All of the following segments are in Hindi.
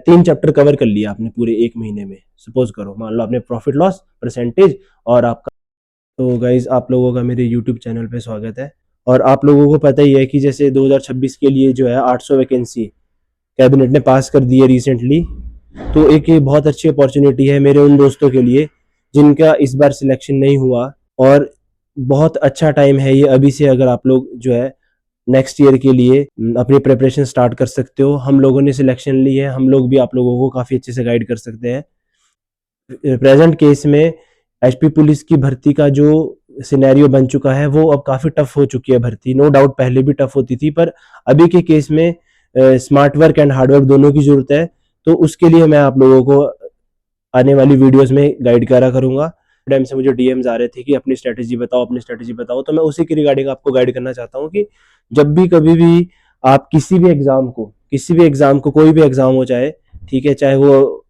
3 चैप्टर कवर कर लिया आपने पूरे 1 महीने में, सपोज करो, मान लो आपने प्रॉफिट लॉस, परसेंटेज और आपका। तो गाइज आप लोगों का मेरे यूट्यूब चैनल पे स्वागत है। और आप लोगों को पता ही है कि जैसे 2026 के लिए जो है 800 वैकेंसी कैबिनेट ने पास कर दी है रिसेंटली। तो एक ये बहुत अच्छी अपॉर्चुनिटी है मेरे उन दोस्तों के लिए जिनका इस बार सिलेक्शन नहीं हुआ, और बहुत अच्छा टाइम है ये अभी से, अगर आप लोग जो है नेक्स्ट ईयर के लिए अपनी प्रिपरेशन स्टार्ट कर सकते हो। हम लोगों ने सिलेक्शन ली है, हम लोग भी आप लोगों को काफ़ी अच्छे से गाइड कर सकते हैं। प्रेजेंट केस में एचपी पुलिस की भर्ती का जो सिनेरियो बन चुका है वो अब काफ़ी टफ हो चुकी है भर्ती। नो डाउट पहले भी टफ होती थी, पर अभी के केस में smart work and hard work दोनों की ज़रूरत है। तो उसके लिए मैं आप लोगों को आने वाली वीडियोस में गाइड करा करूंगा। टाइम से मुझे डीएम्स आ रहे थे कि अपनी स्ट्रेटेजी बताओ, अपनी स्ट्रेटेजी बताओ, तो मैं उसी के रिगार्डिंग आपको गाइड करना चाहता हूँ कि जब भी कभी भी आप किसी भी एग्जाम को कोई भी एग्जाम हो चाहे, ठीक है, चाहे वो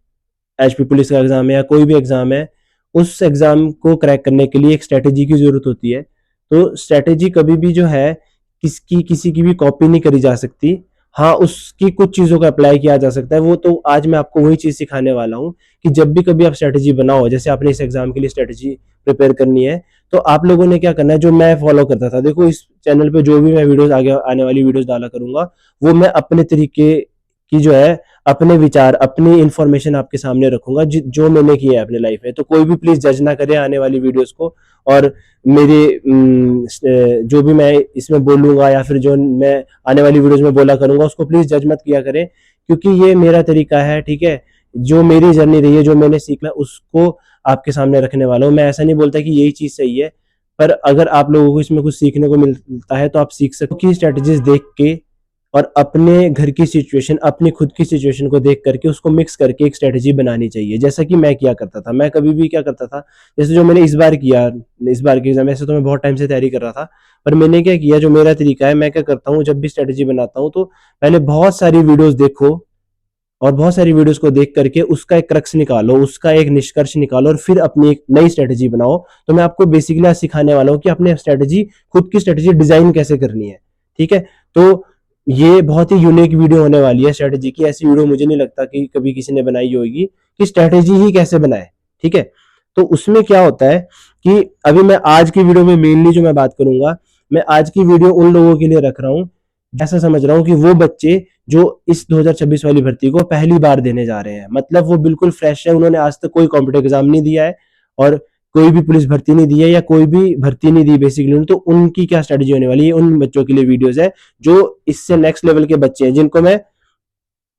एचपी पुलिस का एग्जाम है या कोई भी एग्जाम है, उस एग्जाम को क्रैक करने के लिए एक स्ट्रेटेजी की जरूरत होती है। तो स्ट्रेटेजी कभी भी जो है किसी की भी कॉपी नहीं करी जा सकती। हाँ, उसकी कुछ चीजों का अप्लाई किया जा सकता है, वो तो आज मैं आपको वही चीज सिखाने वाला हूँ कि जब भी कभी आप स्ट्रेटेजी बनाओ, जैसे आपने इस एग्जाम के लिए स्ट्रेटेजी प्रिपेयर करनी है, तो आप लोगों ने क्या करना है, जो मैं फॉलो करता था, देखो इस चैनल पे जो भी मैं वीडियोस आगे आने वाली वीडियोस डाला करूंगा, वो मैं अपने तरीके की जो है, अपने विचार, अपनी इंफॉर्मेशन आपके सामने रखूंगा जो मैंने किया है अपने लाइफ में। तो कोई भी प्लीज जज ना करे आने वाली वीडियोस को, और मेरे जो भी मैं इसमें बोलूंगा या फिर जो मैं आने वाली वीडियोस में बोला करूंगा उसको प्लीज जज मत किया करें, क्योंकि ये मेरा तरीका है, ठीक है। जो मेरी जर्नी रही है, जो मैंने सीखा, उसको आपके सामने रखने वाला हूँ। मैं ऐसा नहीं बोलता कि यही चीज सही है, पर अगर आप लोगों को इसमें कुछ सीखने को मिलता है तो आप सीख सकते हो कि स्ट्रेटेजीज देख के और अपने घर की सिचुएशन, अपनी खुद की सिचुएशन को देख करके उसको मिक्स करके एक स्ट्रेटेजी बनानी चाहिए। जैसा कि मैं किया करता था, मैं कभी भी क्या करता था, जैसे जो मैंने इस बार किया, इस बार के एग्जाम, ऐसे तो मैं बहुत टाइम से तैयारी कर रहा था, पर मैंने क्या किया, जो मेरा तरीका है, मैं क्या करता हूँ, जब भी स्ट्रेटेजी बनाता हूँ तो पहले बहुत सारी वीडियोस देखो, और बहुत सारी वीडियोस को देख करके उसका एक क्रक्स निकालो, उसका एक निष्कर्ष निकालो, और फिर अपनी एक नई स्ट्रेटेजी बनाओ। तो मैं आपको बेसिकली आज सिखाने वाला हूँ कि अपने स्ट्रेटेजी, खुद की स्ट्रेटेजी डिजाइन कैसे करनी है, ठीक है। तो ये बहुत ही यूनिक वीडियो होने वाली है स्ट्रेटेजी की। ऐसी वीडियो मुझे नहीं लगता कि कभी किसी ने बनाई होगी कि स्ट्रेटेजी ही कैसे बनाए, ठीक है। तो उसमें क्या होता है कि अभी मैं आज की वीडियो में मेनली जो मैं बात करूंगा, मैं आज की वीडियो उन लोगों के लिए रख रहा हूं, ऐसा समझ रहा हूं कि वो बच्चे जो इस 2026 वाली भर्ती को पहली बार देने जा रहे हैं, मतलब वो बिल्कुल फ्रेश है, उन्होंने आज तक कोई कॉम्पिटिटिव एग्जाम नहीं दिया है और कोई भी पुलिस भर्ती नहीं दी है या कोई भी भर्ती नहीं दी बेसिकली, तो उनकी क्या स्ट्रेटेजी होने वाली है, उन बच्चों के लिए वीडियोस है जो इससे नेक्स्ट लेवल के बच्चे हैं, जिनको मैं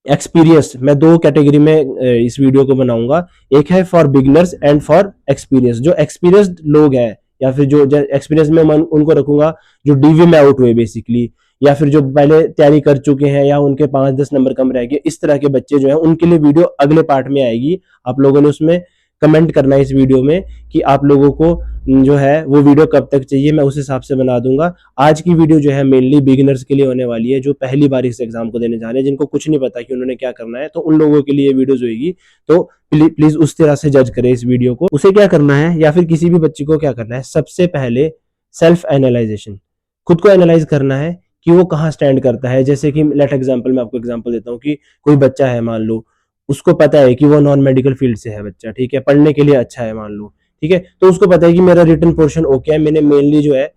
एक्सपीरियंस, मैं दो कैटेगरी में इस वीडियो को बनाऊंगा। एक है for beginners and for experience. जो एक्सपीरियंस्ड लोग हैं या फिर जो एक्सपीरियंस में मैं उनको रखूंगा जो डीवी में आउट हुए बेसिकली, या फिर जो पहले तैयारी कर चुके हैं या उनके 5-10 नंबर कम रह गए, इस तरह के बच्चे जो हैं उनके लिए वीडियो अगले पार्ट में आएगी। आप लोगों ने उसमें कमेंट करना है इस वीडियो में कि आप लोगों को जो है वो वीडियो कब तक चाहिए, मैं उस हिसाब से बना दूंगा। आज की वीडियो जो है मेनली बिगिनर्स के लिए होने वाली है, जो पहली बार इस एग्जाम को देने जा रहे हैं, जिनको कुछ नहीं पता कि उन्होंने क्या करना है, तो उन लोगों के लिए वीडियोस होगी। तो प्लीज उस तरह से जज करें इस वीडियो को। उसे क्या करना है, या फिर किसी भी बच्चे को क्या करना है, सबसे पहले सेल्फ एनालाइजेशन, खुद को एनालाइज करना है कि वो कहाँ स्टैंड करता है। जैसे कि लेट एग्जाम्पल, मैं आपको एग्जाम्पल देता हूँ कि कोई बच्चा है, मान लो उसको पता है कि वो नॉन मेडिकल फील्ड से है बच्चा, ठीक है, पढ़ने के लिए अच्छा है मान लो, ठीक है, तो उसको पता है कि मेरा रिटन पोर्शन ओके है, मैंने मेनली जो है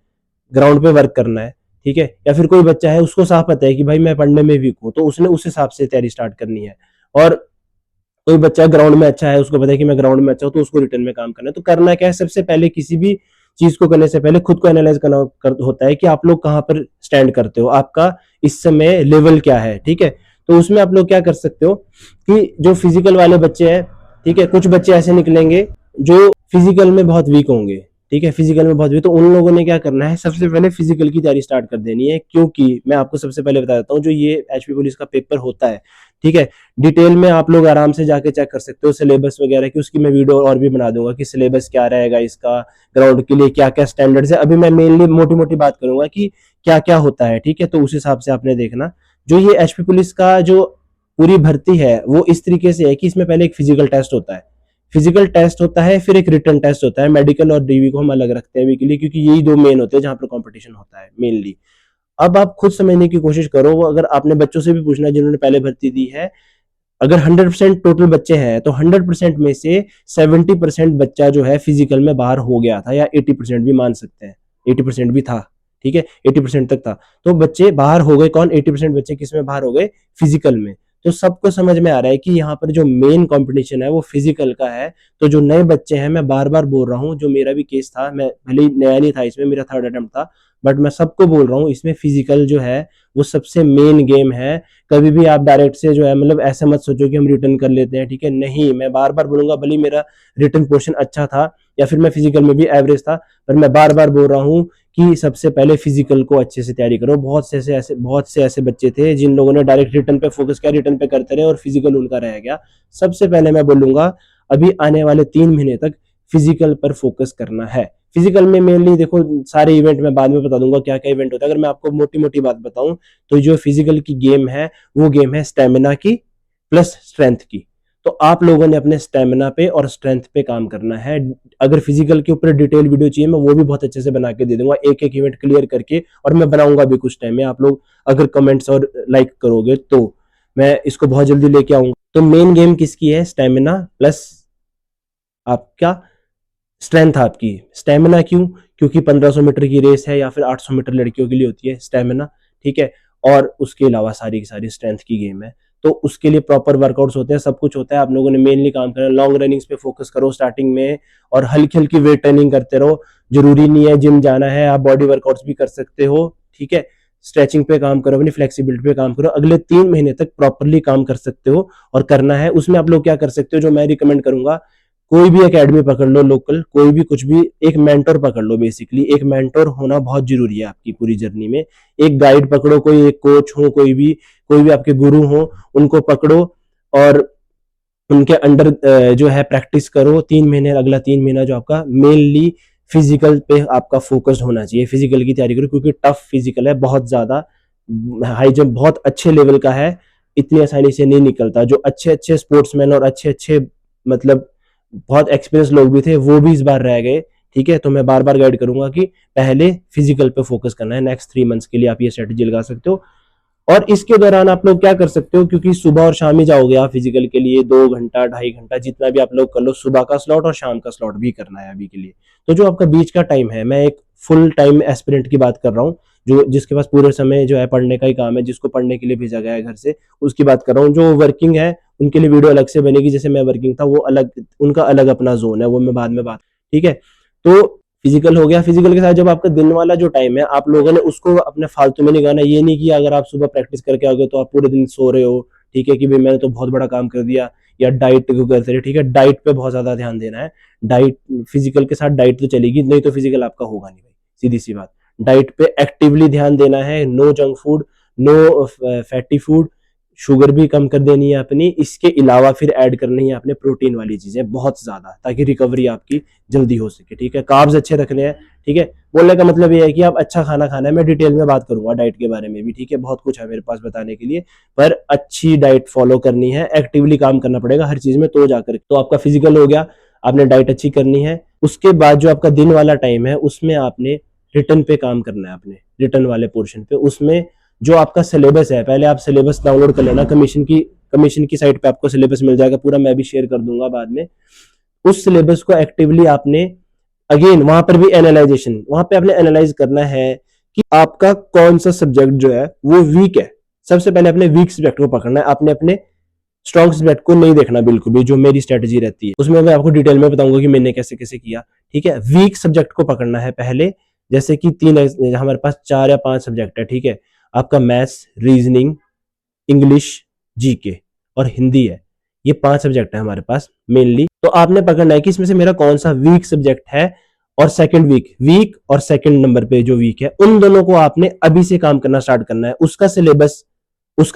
ग्राउंड पे वर्क करना है, ठीक है। या फिर कोई बच्चा है उसको साफ पता है कि भाई मैं पढ़ने में वीक हूँ, तो उसने उस हिसाब से तैयारी स्टार्ट करनी है। और कोई बच्चा ग्राउंड में अच्छा है, उसको पता है कि मैं ग्राउंड में अच्छा हूँ, तो उसको रिटर्न में काम करना है। तो करना क्या है, सबसे पहले किसी भी चीज को करने से पहले खुद को एनालाइज करना होता है कि आप लोग कहाँ पर स्टैंड करते हो, आपका इस समय लेवल क्या है, ठीक है। तो उसमें आप लोग क्या कर सकते हो कि जो फिजिकल वाले बच्चे हैं, ठीक है, कुछ बच्चे ऐसे निकलेंगे जो फिजिकल में बहुत वीक होंगे, ठीक है, फिजिकल में बहुत वीक, तो उन लोगों ने क्या करना है, सबसे पहले फिजिकल की तैयारी स्टार्ट कर देनी है। क्योंकि मैं आपको सबसे पहले बता देता हूँ, जो ये एचपी पुलिस का पेपर होता है, ठीक है, डिटेल में आप लोग आराम से जाके चेक कर सकते हो सिलेबस वगैरह की, उसकी मैं वीडियो और भी बना दूंगा कि सिलेबस क्या रहेगा इसका, ग्राउंड के लिए क्या क्या स्टैंडर्ड्स है। अभी मैं मेनली मोटी मोटी बात करूंगा कि क्या क्या होता है, ठीक है, तो उस हिसाब से आपने देखना। जो ये एचपी पुलिस का जो पूरी भर्ती है वो इस तरीके से है कि इसमें पहले एक फिजिकल टेस्ट होता है, फिजिकल टेस्ट होता है, फिर एक रिटन टेस्ट होता है। मेडिकल और डीवी को हम अलग रखते हैं वीकली, क्योंकि यही दो मेन होते हैं जहां पर कंपटीशन होता है मेनली। अब आप खुद समझने की कोशिश करो, अगर आपने बच्चों से भी पूछना जिन्होंने पहले भर्ती दी है, अगर 100% टोटल बच्चे हैं तो 100% में से 70% बच्चा जो है फिजिकल में बाहर हो गया था, या 80% भी मान सकते हैं, 80% भी था, ठीक है, 80% तक था। तो बच्चे बाहर हो गए, कौन? 80% बच्चे किस में बाहर हो गए? फिजिकल में। तो सबको समझ में आ रहा है कि यहाँ पर जो मेन कंपटीशन है वो फिजिकल का है। तो जो नए बच्चे हैं, मैं बार बार बोल रहा हूँ, जो मेरा भी केस था, मैं भले ही नया नहीं था इसमें, मेरा थर्ड अटेम्प्ट था, बट मैं सबको बोल रहा हूँ इसमें फिजिकल जो है वो सबसे मेन गेम है। कभी भी आप डायरेक्ट से जो है मतलब ऐसे मत सोचो कि हम रिटर्न कर लेते हैं, ठीक है, नहीं, मैं बार बार बोलूंगा, भले मेरा रिटर्न पोर्शन अच्छा था या फिर मैं फिजिकल में भी एवरेज था, पर मैं बार बार बोल रहा हूँ कि सबसे पहले फिजिकल को अच्छे से तैयारी करो। बहुत से ऐसे बच्चे थे जिन लोगों ने डायरेक्ट रिटर्न पे फोकस किया, रिटर्न पे करते रहे और फिजिकल उनका रह गया। सबसे पहले मैं बोलूंगा अभी आने वाले 3 महीने तक फिजिकल पर फोकस करना है। फिजिकल में मेनली देखो, सारे इवेंट मैं बाद में बता दूंगा क्या क्या इवेंट होता है। अगर मैं आपको मोटी मोटी बात बताऊं तो जो फिजिकल की गेम है वो गेम है स्टेमिना की प्लस स्ट्रेंथ की। तो आप लोगों ने अपने स्टेमिना पे और स्ट्रेंथ पे काम करना है। अगर फिजिकल के ऊपर डिटेल वीडियो चाहिए, मैं वो भी बहुत अच्छे से बना के दे दूंगा, एक एक इवेंट क्लियर करके, और मैं बनाऊंगा भी कुछ टाइम में। आप लोग अगर कमेंट्स और लाइक करोगे तो मैं इसको बहुत जल्दी लेके आऊंगा। तो मेन गेम किसकी है? स्टेमिना प्लस आपका स्ट्रेंथ। आपकी स्टेमिना क्यों? क्योंकि 1500 मीटर की रेस है या फिर 800 मीटर लड़कियों के लिए होती है स्टेमिना, ठीक है, और उसके अलावा सारी की सारी स्ट्रेंथ की गेम है। तो उसके लिए प्रॉपर वर्कआउट्स होते हैं, सब कुछ होता है। आप लोगों ने मेनली काम करना है, लॉन्ग रनिंग्स पे फोकस करो स्टार्टिंग में, और हल्की हल्की वेट ट्रेनिंग करते रहो। जरूरी नहीं है जिम जाना है, आप बॉडी वर्कआउट्स भी कर सकते हो, ठीक है। स्ट्रेचिंग पे काम करो, अपनी फ्लेक्सिबिलिटी पे काम करो। अगले 3 महीने तक प्रॉपरली काम कर सकते हो और करना है। उसमें आप लोग क्या कर सकते हो, जो मैं रिकमेंड करूंगा, कोई भी एकेडमी पकड़ लो, लोकल कोई भी, कुछ भी, एक मेंटर पकड़ लो। बेसिकली एक मेंटर होना बहुत जरूरी है आपकी पूरी जर्नी में। एक गाइड पकड़ो, कोई एक कोच हो, कोई भी आपके गुरु हो, उनको पकड़ो और उनके अंडर जो है प्रैक्टिस करो 3 महीने। अगला 3 महीना जो आपका मेनली फिजिकल पे आपका फोकस होना चाहिए, फिजिकल की तैयारी करो, क्योंकि टफ फिजिकल है, बहुत ज्यादा हाई जंप बहुत अच्छे लेवल का है, इतनी आसानी से नहीं निकलता। जो अच्छे अच्छे स्पोर्ट्समैन और अच्छे अच्छे मतलब बहुत एक्सपीरियंस लोग भी थे, वो भी इस बार रह गए, ठीक है। तो मैं बार बार गाइड करूंगा कि पहले फिजिकल पे फोकस करना है। नेक्स्ट 3 मंथ्स के लिए आप ये स्ट्रेटेजी लगा सकते हो। और इसके दौरान आप लोग क्या कर सकते हो, क्योंकि सुबह और शाम ही जाओगे आप फिजिकल के लिए, 2 घंटा 2.5 घंटा जितना भी आप लोग कर लो, सुबह का स्लॉट और शाम का स्लॉट भी करना है अभी के लिए। तो जो आपका बीच का टाइम है, मैं एक फुल टाइम एस्पिरेंट की बात कर रहा हूँ, जो जिसके पास पूरे समय जो है पढ़ने का ही काम है, जिसको पढ़ने के लिए भेजा गया है घर से, उसकी बात कर रहा हूँ। जो वर्किंग है उनके लिए वीडियो अलग से बनेगी, जैसे मैं वर्किंग था वो अलग, उनका अलग अपना जोन है, वो मैं बाद में बात, ठीक है। तो फिजिकल हो गया। फिजिकल के साथ जब आपका दिन वाला जो टाइम है, आप लोगों ने उसको अपने फालतू में नहीं गाना। ये नहीं कि अगर आप सुबह प्रैक्टिस करके आओगे तो आप पूरे दिन सो रहे हो, ठीक है, कि भाई मैंने तो बहुत बड़ा काम कर दिया, या डाइट को करते रहे, ठीक है। डाइट पे बहुत ज्यादा ध्यान देना है। डाइट, फिजिकल के साथ डाइट तो चलेगी, नहीं तो फिजिकल आपका होगा नहीं भाई, सीधी सी बात। डाइट पे एक्टिवली ध्यान देना है, no junk food, no fatty food, sugar भी कम कर देनी है अपनी। इसके अलावा फिर ऐड करनी है अपने प्रोटीन वाली चीजें बहुत ज्यादा, ताकि रिकवरी आपकी जल्दी हो सके, ठीक है। कार्ब्स अच्छे रखने हैं, ठीक है। बोलने का मतलब ये है कि आप अच्छा खाना खाना है। मैं डिटेल में बात करूंगा डाइट के बारे में भी, ठीक है, बहुत कुछ है मेरे पास बताने के लिए, पर अच्छी डाइट फॉलो करनी है, एक्टिवली काम करना पड़ेगा हर चीज में, तो जाकर तो आपका फिजिकल हो गया। आपने डाइट अच्छी करनी है। उसके बाद जो आपका दिन वाला टाइम है उसमें आपने रिटर्न पे काम करना है, अपने रिटर्न वाले पोर्शन पे। उसमें जो आपका सिलेबस है, पहले आप सिलेबस डाउनलोड कर लेना, कमीशन की साइट पे आपको सिलेबस मिल जाएगा पूरा, मैं भी शेयर कर दूंगा बाद में। उस सिलेबस को एक्टिवली आपने, अगेन वहां पर भी एनालाइजेशन, वहां पे आपने एनालाइज करना है कि आपका कौन सा सब्जेक्ट जो है वो वीक है। सबसे पहले अपने वीक सब्जेक्ट को पकड़ना है, आपने अपने स्ट्रॉन्ग सब्जेक्ट को नहीं देखना बिल्कुल भी। जो मेरी स्ट्रेटेजी रहती है उसमें मैं आपको डिटेल में बताऊंगा कि मैंने कैसे कैसे किया, ठीक है। वीक सब्जेक्ट को पकड़ना है पहले, जैसे कि हमारे पास 4 या 5 सब्जेक्ट है, ठीक है। आपका मैथ्स, रीजनिंग, इंग्लिश, जीके और हिंदी है। ये 5 सब्जेक्ट है हमारे पास मेनली। तो आपने पकड़ना है कि इसमें से मेरा कौन सा वीक सब्जेक्ट है, और सेकंड वीक और सेकंड नंबर पे जो वीक है, उन दोनों को आपने अभी से काम करना स्टार्ट करना है। उसका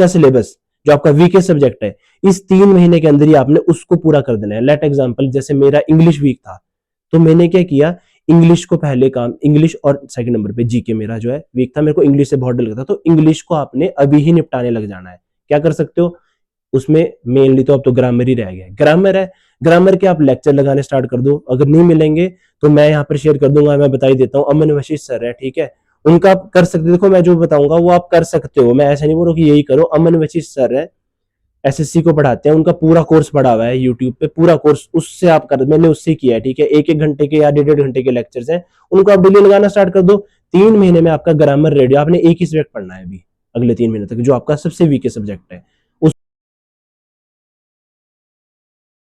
सिलेबस जो आपका वीकेस्ट सब्जेक्ट है, इस 3 महीने के अंदर ही आपने उसको पूरा कर देना है। लेट एग्जाम्पल, जैसे मेरा इंग्लिश वीक था, तो मैंने क्या किया, इंग्लिश को पहले काम, इंग्लिश, और सेकंड नंबर पे जीके मेरा जो है वीक था, मेरे को इंग्लिश से बहुत डर लगता था, तो इंग्लिश को आपने अभी ही निपटाने लग जाना है। क्या कर सकते हो उसमें, मेनली तो अब तो ग्रामर ही रह गया, ग्रामर है। ग्रामर के आप लेक्चर लगाने स्टार्ट कर दो। अगर नहीं मिलेंगे तो मैं यहाँ पर शेयर कर दूंगा, मैं बता ही देता हूँ, अमन वशीष सर है, ठीक है, उनका आप कर सकते हो। देखो मैं जो बताऊंगा वो आप कर सकते हो, मैं ऐसा नहीं बोल रहा कि यही करो। अमन वशीष सर है, एसएससी को पढ़ाते हैं, उनका पूरा कोर्स पढ़ा हुआ है यूट्यूब पे, पूरा कोर्स उससे आप कर, मैंने उससे किया है, ठीक है। एक एक घंटे के या 1.5 घंटे के लेक्चर्स हैं, उनको आप डेली लगाना स्टार्ट कर दो। 3 महीने में आपका ग्रामर रेडी। आपने एक ही सब्जेक्ट पढ़ना है अभी अगले 3 महीने तक, जो आपका सबसे वीक सब्जेक्ट है।